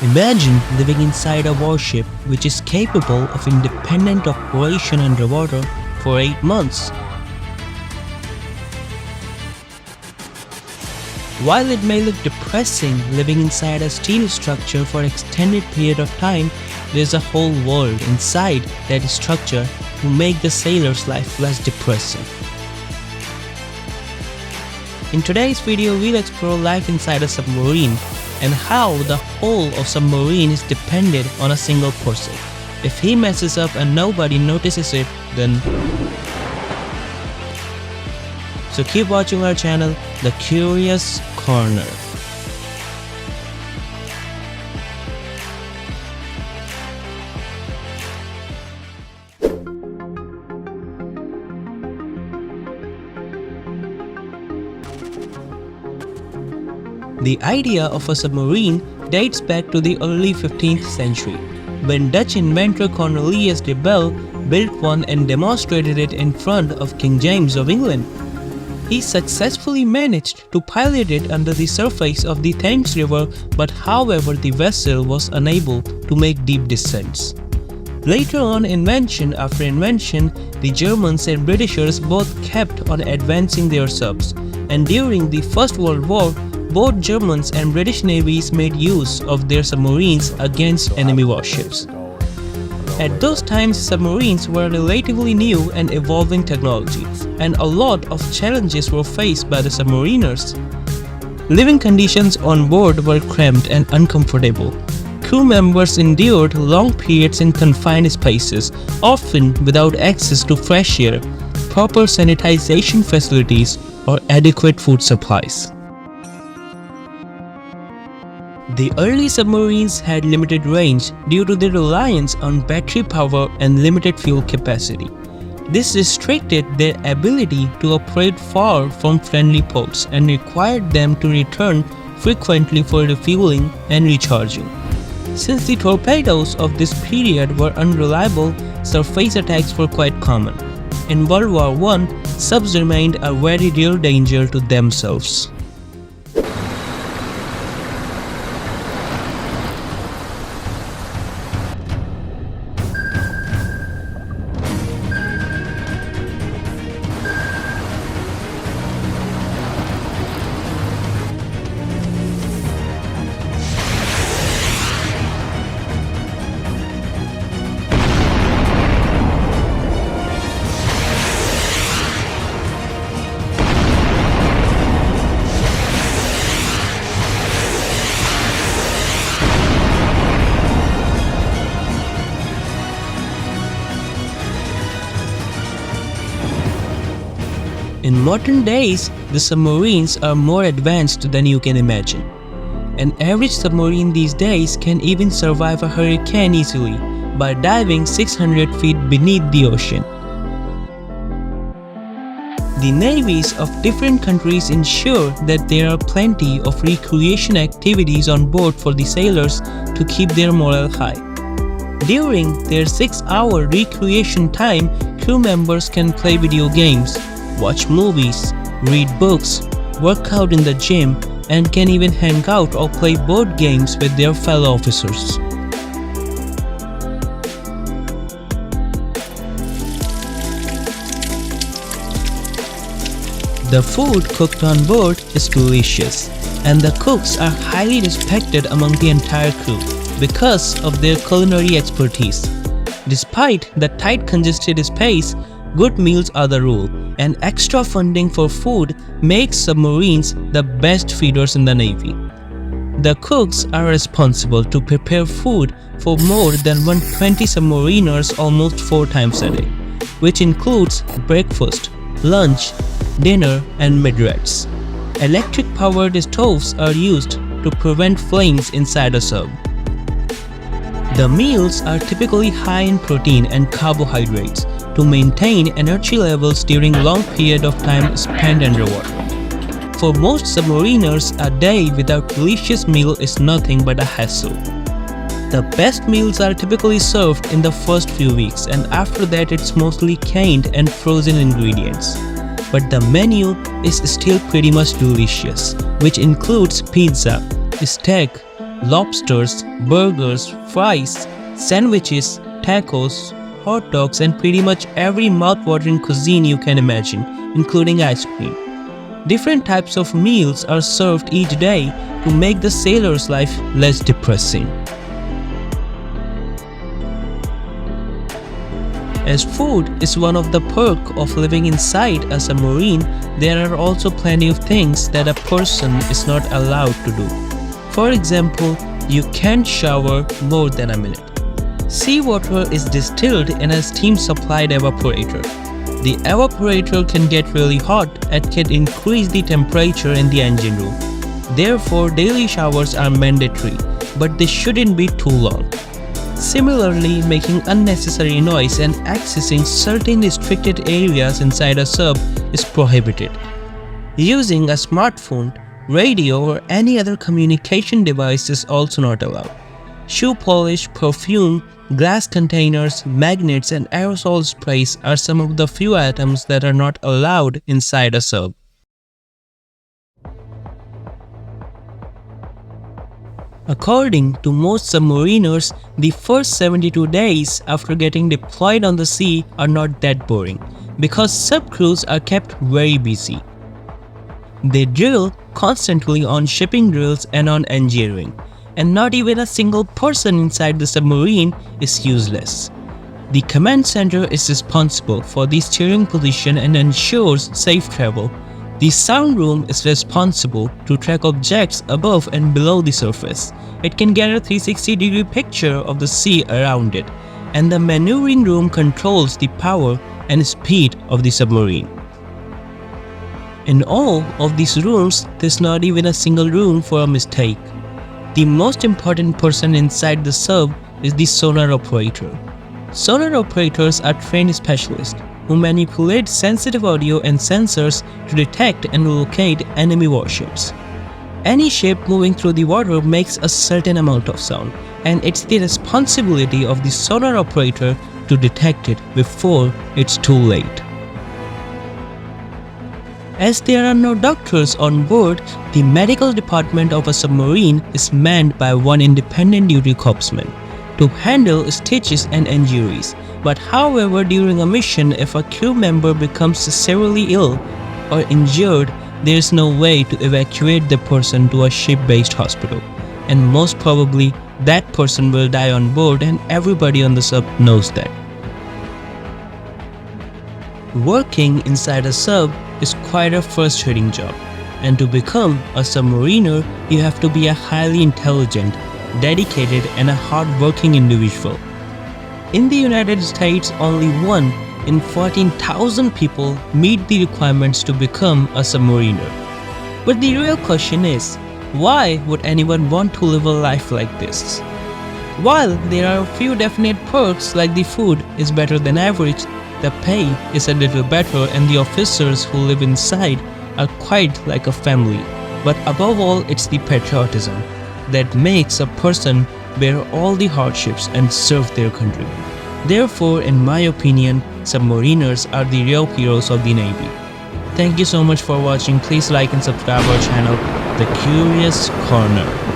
Imagine living inside a warship which is capable of independent operation underwater for 8 months. While it may look depressing living inside a steel structure for an extended period of time, there's a whole world inside that structure to make the sailor's life less depressing. In today's video, we'll explore life inside a submarine and how the whole of submarine is dependent on a single person. If he messes up and nobody notices it, then... So keep watching our channel, The Curious Corner. The idea of a submarine dates back to the early 15th century, when Dutch inventor Cornelius de Bell built one and demonstrated it in front of King James of England. He successfully managed to pilot it under the surface of the Thames River, but however the vessel was unable to make deep descents. Later on, invention after invention, the Germans and Britishers both kept on advancing their subs, and during the First World War, both Germans and British navies made use of their submarines against enemy warships. At those times, submarines were relatively new and evolving technology, and a lot of challenges were faced by the submariners. Living conditions on board were cramped and uncomfortable. Crew members endured long periods in confined spaces, often without access to fresh air, proper sanitization facilities, or adequate food supplies. The early submarines had limited range due to their reliance on battery power and limited fuel capacity. This restricted their ability to operate far from friendly ports and required them to return frequently for refueling and recharging. Since the torpedoes of this period were unreliable, surface attacks were quite common. In World War I, subs remained a very real danger to themselves. In modern days, the submarines are more advanced than you can imagine. An average submarine these days can even survive a hurricane easily by diving 600 feet beneath the ocean. The navies of different countries ensure that there are plenty of recreation activities on board for the sailors to keep their morale high. During their 6-hour recreation time, crew members can play video games, watch movies, read books, work out in the gym, and can even hang out or play board games with their fellow officers. The food cooked on board is delicious, and the cooks are highly respected among the entire crew because of their culinary expertise. Despite the tight congested space, good meals are the rule, and extra funding for food makes submarines the best feeders in the Navy. The cooks are responsible to prepare food for more than 120 submariners almost 4 times a day, which includes breakfast, lunch, dinner, and mid-rats. Electric-powered stoves are used to prevent flames inside a sub. The meals are typically high in protein and carbohydrates to maintain energy levels during long period of time spent underwater. For most submariners, a day without delicious meal is nothing but a hassle. The best meals are typically served in the first few weeks, and after that it's mostly canned and frozen ingredients. But the menu is still pretty much delicious, which includes pizza, steak, lobsters, burgers, fries, sandwiches, tacos, hot dogs, and pretty much every mouth-watering cuisine you can imagine, including ice cream. Different types of meals are served each day to make the sailor's life less depressing. As food is one of the perks of living inside a submarine, there are also plenty of things that a person is not allowed to do. For example, you can't shower more than a minute. Seawater is distilled in a steam-supplied evaporator. The evaporator can get really hot and can increase the temperature in the engine room. Therefore, daily showers are mandatory, but they shouldn't be too long. Similarly, making unnecessary noise and accessing certain restricted areas inside a sub is prohibited. Using a smartphone, radio, or any other communication device is also not allowed. Shoe polish, perfume, glass containers, magnets, and aerosol sprays are some of the few items that are not allowed inside a sub. According to most submariners, the first 72 days after getting deployed on the sea are not that boring because subcrews are kept very busy. They drill constantly on shipping drills and on engineering, and not even a single person inside the submarine is useless. The command center is responsible for the steering position and ensures safe travel. The sound room is responsible to track objects above and below the surface. It can get a 360-degree picture of the sea around it, and the maneuvering room controls the power and speed of the submarine. In all of these rooms, there's not even a single room for a mistake. The most important person inside the sub is the sonar operator. Sonar operators are trained specialists who manipulate sensitive audio and sensors to detect and locate enemy warships. Any ship moving through the water makes a certain amount of sound, and it's the responsibility of the sonar operator to detect it before it's too late. As there are no doctors on board, the medical department of a submarine is manned by one independent duty corpsman to handle stitches and injuries. But however, during a mission, if a crew member becomes severely ill or injured, there is no way to evacuate the person to a ship-based hospital, and most probably that person will die on board, and everybody on the sub knows that. Working inside a sub is quite a frustrating job, and to become a submariner, you have to be a highly intelligent, dedicated, and a hard-working individual. In the United States, only 1 in 14,000 people meet the requirements to become a submariner. But the real question is, why would anyone want to live a life like this? While there are a few definite perks like the food is better than average, the pay is a little better, and the officers who live inside are quite like a family. But above all, it's the patriotism that makes a person bear all the hardships and serve their country. Therefore, in my opinion, submariners are the real heroes of the Navy. Thank you so much for watching. Please like and subscribe our channel, The Curious Corner.